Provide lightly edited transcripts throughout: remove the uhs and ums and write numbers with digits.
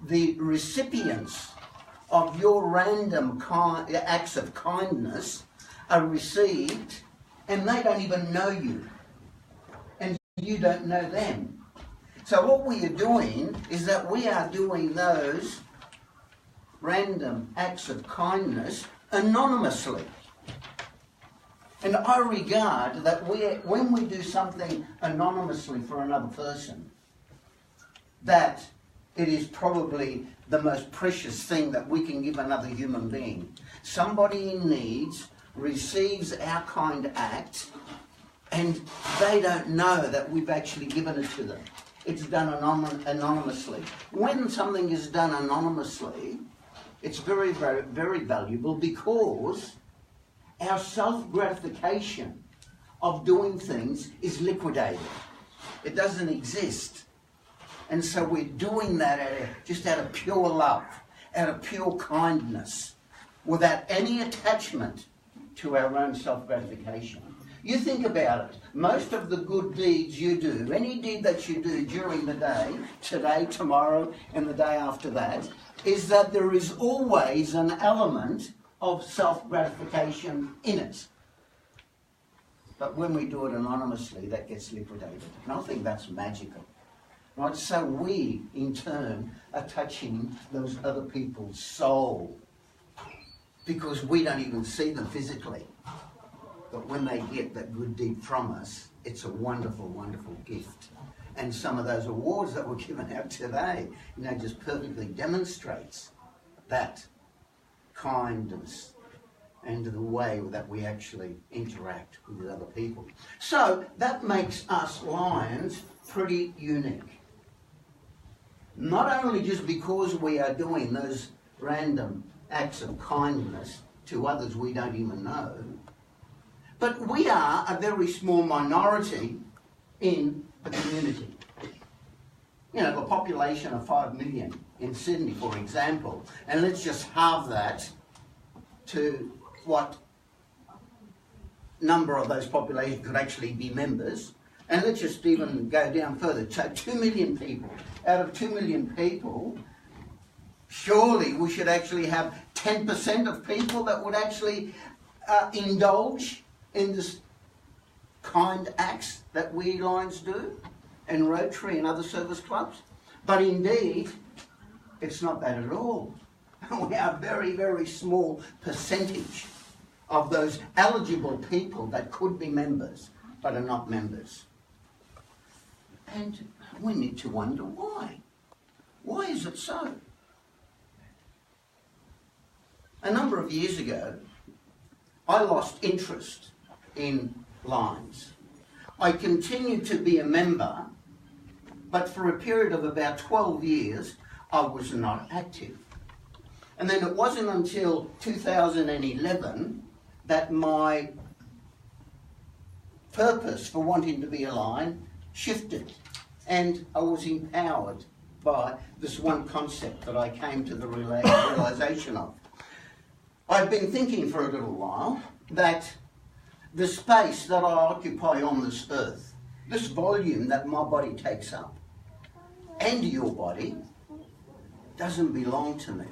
the recipients of your random acts of kindness are received, and they don't even know you, and you don't know them. So what we are doing is that we are doing those random acts of kindness anonymously. And I regard that when we do something anonymously for another person, that it is probably the most precious thing that we can give another human being. Somebody in need receives our kind act, and they don't know that we've actually given it to them. It's done anonymously. When something is done anonymously, it's very, very, very valuable, because our self-gratification of doing things is liquidated. It doesn't exist. And so we're doing that just out of pure love, out of pure kindness, without any attachment to our own self-gratification. You think about it. Most of the good deeds you do, any deed that you do during the day, today, tomorrow, and the day after that, is that there is always an element of self-gratification in it. But when we do it anonymously, that gets liquidated. And I think that's magical. Right? So we, in turn, are touching those other people's soul, because we don't even see them physically. But when they get that good deed from us, it's a wonderful, wonderful gift. And some of those awards that were given out today, just perfectly demonstrates that kindness and the way that we actually interact with other people. So that makes us Lions pretty unique. Not only just because we are doing those random acts of kindness to others we don't even know, but we are a very small minority in the community. The population of 5 million in Sydney, for example, and let's just halve that to what number of those population could actually be members, and let's just even go down further. So 2 million people. Out of 2 million people, surely we should actually have 10% of people that would actually indulge in this kind acts that we Lions do, and Rotary and other service clubs. But indeed, it's not that at all. We are a very, very small percentage of those eligible people that could be members, but are not members. And we need to wonder why. Why is it so? A number of years ago, I lost interest in Lions. I continued to be a member, but for a period of about 12 years, I was not active. And then it wasn't until 2011 that my purpose for wanting to be a Lion shifted, and I was empowered by this one concept that I came to the realization of. I've been thinking for a little while that the space that I occupy on this earth, this volume that my body takes up, and your body, doesn't belong to me.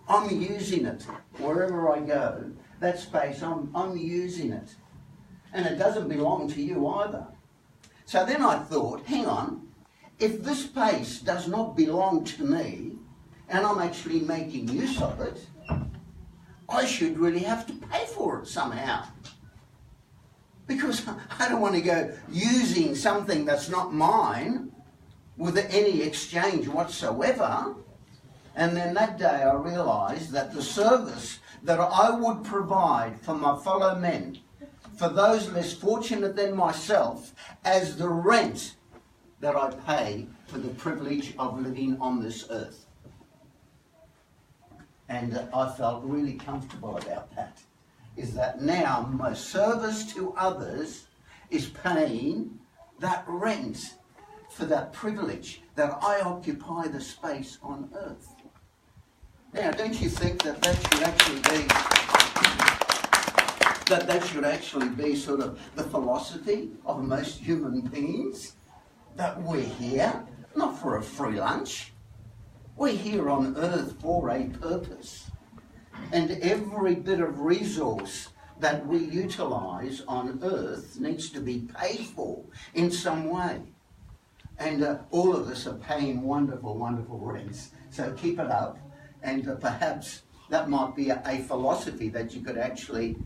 I'm using it wherever I go. That space, I'm using it. And it doesn't belong to you either. So then I thought, hang on, if this space does not belong to me, and I'm actually making use of it, I should really have to pay for it somehow. Because I don't want to go using something that's not mine with any exchange whatsoever. And then that day I realised that the service that I would provide for my fellow men, for those less fortunate than myself, as the rent that I pay for the privilege of living on this earth. And I felt really comfortable about that, is that now my service to others is paying that rent for that privilege that I occupy the space on earth. Now, don't you think that should actually be sort of the philosophy of most human beings? That we're here, not for a free lunch, We're here on earth for a purpose. And every bit of resource that we utilise on earth needs to be paid for in some way. And all of us are paying wonderful, wonderful rents. So keep it up. And perhaps that might be a philosophy that you could actually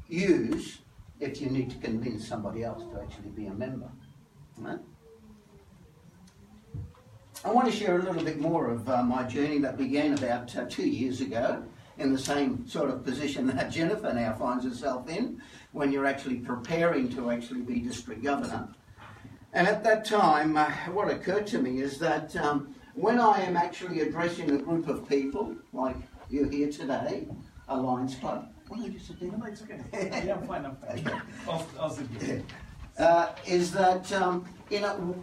use if you need to convince somebody else to actually be a member. Right? I want to share a little bit more of my journey that began about 2 years ago, in the same sort of position that Jennifer now finds herself in, when you're actually preparing to actually be district governor. And at that time, what occurred to me is that when I am actually addressing a group of people, like you here today, a Lions Club. Why don't you sit down? No, it's okay. Yeah, I'm fine. Okay. I'll sit here. Is that,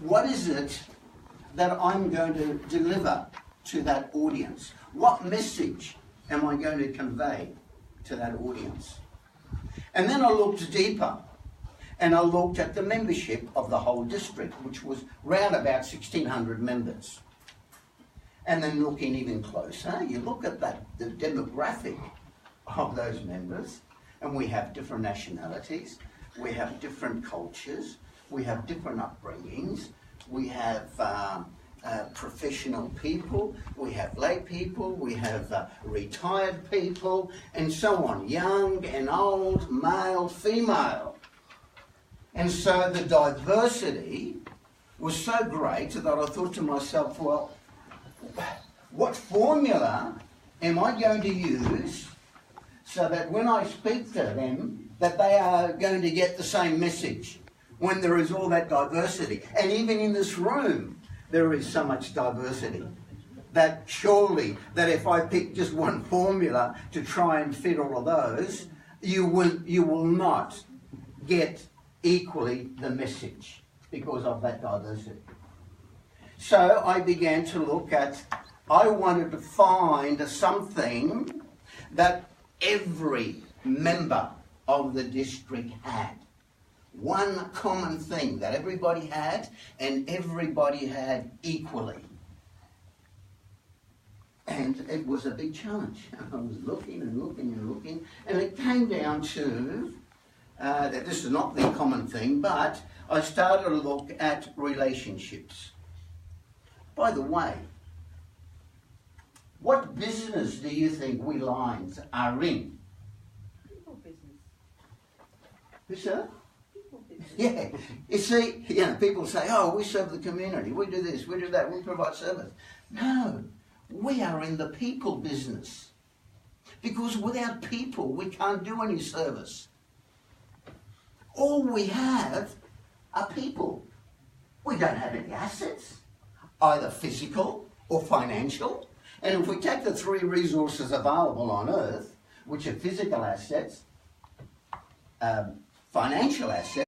what is it that I'm going to deliver to that audience? What message am I going to convey to that audience? And then I looked deeper, and I looked at the membership of the whole district, which was round about 1,600 members. And then looking even closer, you look at the demographic of those members, and we have different nationalities, we have different cultures, we have different upbringings, we have professional people, we have lay people, we have retired people, and so on, young and old, male, female. And so the diversity was so great that I thought to myself, well, what formula am I going to use so that when I speak to them, that they are going to get the same message when there is all that diversity? And even in this room, there is so much diversity that surely that if I pick just one formula to try and fit all of those, you will not get equally the message because of that diversity. So I began to look at, I wanted to find something that every member of the district had. One common thing that everybody had, and everybody had equally. And it was a big challenge. I was looking and looking and looking, and it came down to, that this is not the common thing, but I started to look at relationships. By the way, what business do you think we Lions are in? People business. Who's that? People business. Yeah. You see, people say, oh, we serve the community, we do this, we do that, we provide service. No, we are in the people business. Because without people, we can't do any service. All we have are people. We don't have any assets, either physical or financial. And if we take the three resources available on earth, which are physical assets, financial assets,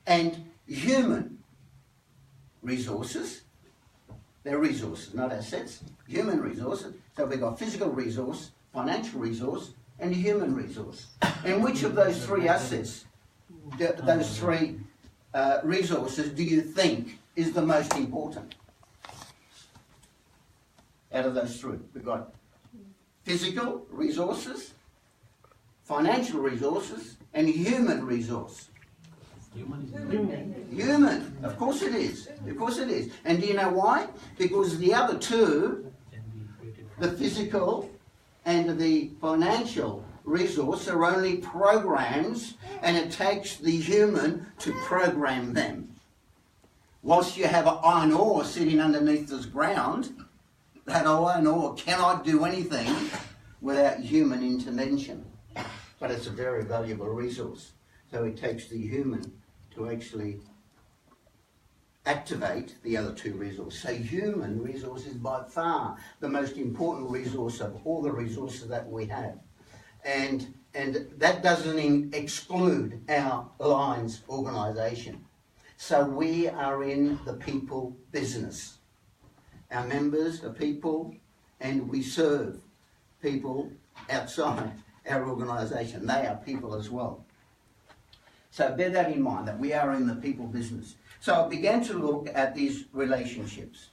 and human resources, they're resources, not assets, human resources. So we've got physical resource, financial resource, and human resource. And which of those three assets, those three resources, do you think is the most important? Out of those three, we've got physical resources, financial resources, and human resource. Human, of course it is. Of course it is. And do you know why? Because the other two, the physical and the financial resource, are only programs, and it takes the human to program them. Whilst you have an iron ore sitting underneath this ground, that iron ore cannot do anything without human intervention. But it's a very valuable resource. So it takes the human to actually activate the other two resources. So human resource is by far the most important resource of all the resources that we have. And that doesn't exclude our Lions organisation. So we are in the people business. Our members are people, and we serve people outside our organisation. They are people as well. So bear that in mind, that we are in the people business. So I began to look at these relationships.